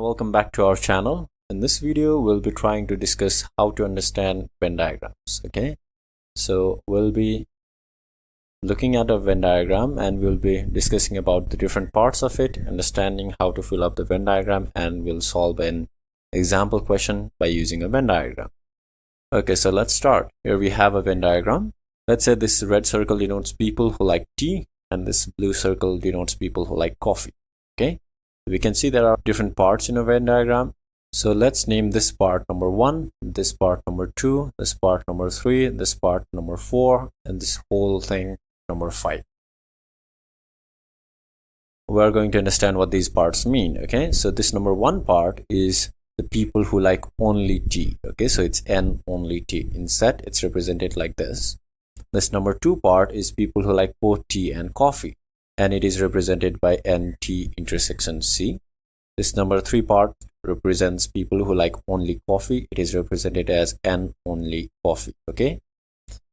welcome back to our channel. In this video, we'll be trying to discuss how to understand Venn diagrams. Okay, so we'll be looking at a Venn diagram and we'll be discussing about the different parts of it, understanding how to fill up the Venn diagram, and we'll solve an example question by using a Venn diagram. Okay, so let's start. Here we have a Venn diagram. Let's say this red circle denotes people who like tea and this blue circle denotes people who like coffee. Okay, we can see there are different parts in a Venn diagram. So let's name this part number 1, this part number 2, this part number 3, this part number 4, and this whole thing number 5. We're going to understand what these parts mean. Okay, so this number 1 part is the people who like only tea. Okay, so it's N only tea. In set, it's represented like this. This number 2 part is people who like both tea and coffee, and it is represented by NT intersection C. This number 3 part represents people who like only coffee. It is represented as N only coffee. Okay,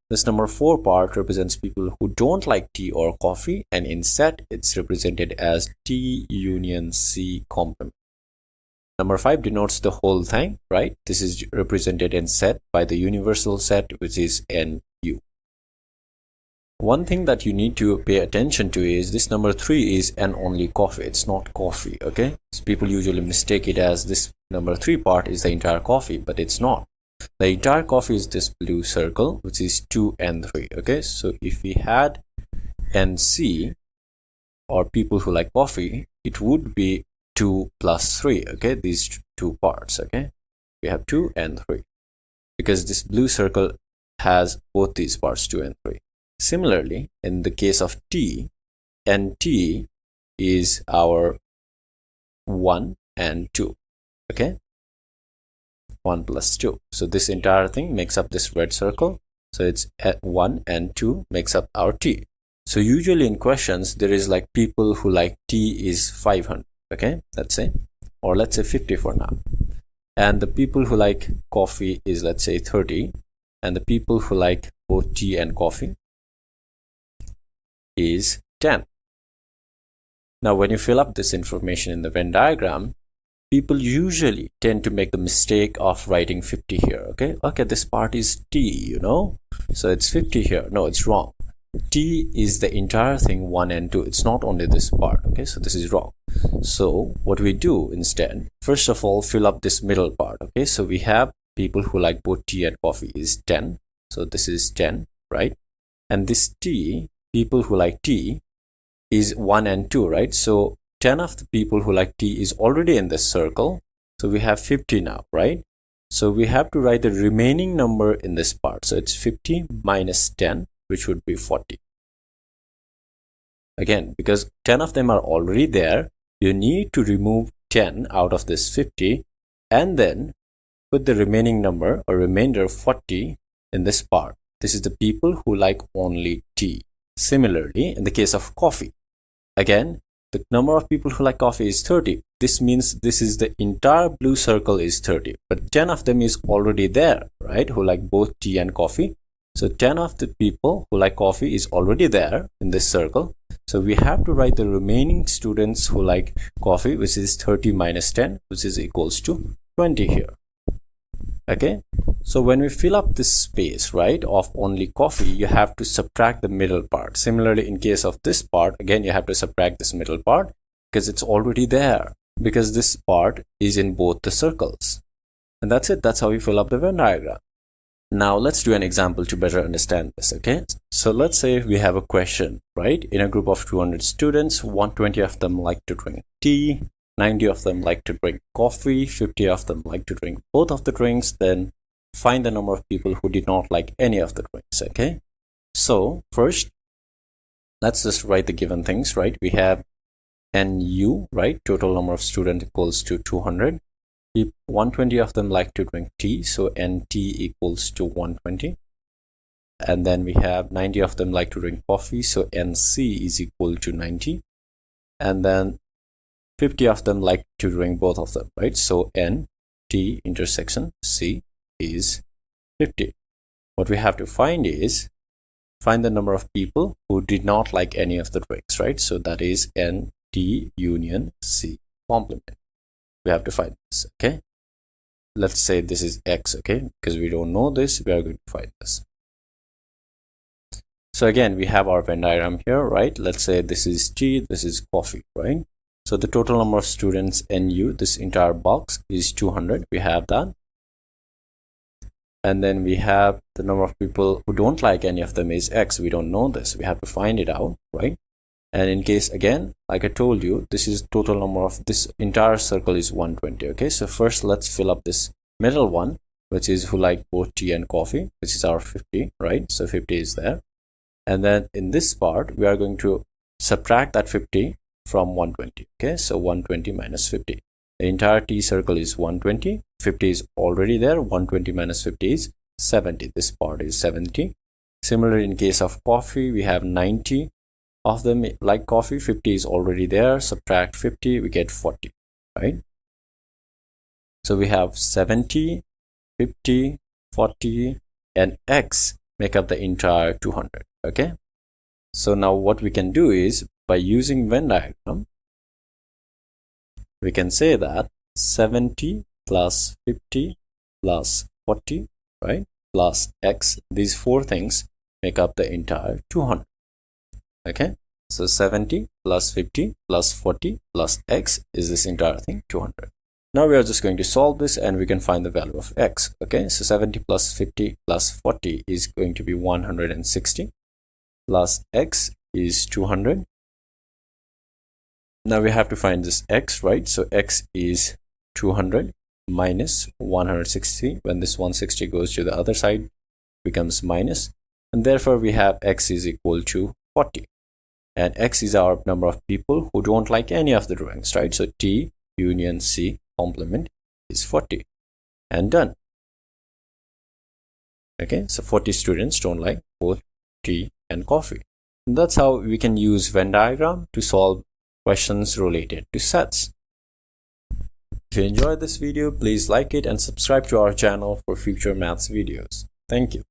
this number 4 part represents people who don't like tea or coffee, and in set it's represented as T union C complement. Number 5 denotes the whole thing, right? This is represented in set by the universal set, which is NU. One thing that you need to pay attention to is this number 3 is N only coffee. It's not coffee. Okay, so people usually mistake it as this number 3 part is the entire coffee, but it's not. The entire coffee is this blue circle, which is 2 and 3. Okay, so if we had NC or people who like coffee, it would be 2 plus 3. Okay, these two parts. Okay, we have 2 and 3 because this blue circle has both these parts, 2 and 3. Similarly, in the case of T, NT is our 1 and 2. Okay, 1 plus 2. So this entire thing makes up this red circle. So it's at 1 and 2 makes up our T. So usually in questions, there is like people who like T is 500. Okay, let's say, or let's say 50 for now. And the people who like coffee is, let's say, 30. And the people who like both tea and coffee is 10. Now, when you fill up this information in the Venn diagram, people usually tend to make the mistake of writing 50 here. Okay, this part is T, you know, so it's 50 here. No, it's wrong. T is the entire thing, 1 and 2. It's not only this part. Okay, so this is wrong. So what we do instead, first of all, fill up this middle part. Okay, so we have people who like both tea and coffee is 10. So this is 10, right? And this T, people who like tea, is 1 and 2, right? So 10 of the people who like tea is already in this circle. So we have 50 now, right? So we have to write the remaining number in this part. So it's 50 minus 10, which would be 40. Again, because 10 of them are already there, you need to remove 10 out of this 50 and then put the remaining number or remainder 40 in this part. This is the people who like only tea. Similarly, in the case of coffee, again, the number of people who like coffee is 30. This means this is the entire blue circle is 30, but 10 of them is already there, right? Who like both tea and coffee. So 10 of the people who like coffee is already there in this circle. So we have to write the remaining students who like coffee, which is 30 minus 10, which is equals to 20 here. Okay, so when we fill up this space, right, of only coffee, you have to subtract the middle part. Similarly, in case of this part, again, you have to subtract this middle part because it's already there, because this part is in both the circles. And that's it. That's how you fill up the Venn diagram. Now let's do an example to better understand this. Okay, so let's say we have a question, right? In a group of 200 students, 120 of them like to drink tea, 90 of them like to drink coffee, 50 of them like to drink both of the drinks. Then find the number of people who did not like any of the drinks. Okay, so first let's just write the given things, right? We have NU, right? Total number of students equals to 200. 120 of them like to drink tea, so NT equals to 120. And then we have 90 of them like to drink coffee, so NC is equal to 90. And then 50 of them like to drink both of them, right? So NT intersection C is 50. What we have to find is find the number of people who did not like any of the drinks, right? So that is NT union C complement. we have to find this. Okay, let's say this is X. Okay, because we don't know this, we are going to find this. So again, we have our Venn diagram here, right? Let's say this is tea, this is coffee, right? So the total number of students NU, this entire box is 200. We have that. And then we have the number of people who don't like any of them is X. We don't know this. We have to find it out, right? And in case, again, like I told you, this is total number of this entire circle is 120. Okay, so first let's fill up this middle one, which is who like both tea and coffee, which is our 50, right? So 50 is there. And then in this part, we are going to subtract that 50 from 120. Okay, so 120 minus 50. The entire T circle is 120. 50 is already there. 120 minus 50 is 70. This part is 70. Similarly, in case of coffee, we have 90 of them like coffee. 50 is already there. Subtract 50, we get 40, right? So we have 70, 50, 40, and X make up the entire 200. Okay, so now what we can do is, by using Venn diagram, we can say that 70 plus 50 plus 40, right, plus X, these four things make up the entire 200. Okay, so 70 plus 50 plus 40 plus X is this entire thing, 200. Now we are just going to solve this and we can find the value of X. Okay, so 70 plus 50 plus 40 is going to be 160 plus X is 200. Now we have to find this X, right? So X is 200 minus 160. When this 160 goes to the other side, becomes minus, and therefore we have X is equal to 40. And X is our number of people who don't like any of the drawings, right? So T union C complement is 40, and done. Okay, so 40 students don't like both tea and coffee. And that's how we can use Venn diagram to solve questions related to sets. If you enjoyed this video, please like it and subscribe to our channel for future maths videos. Thank you.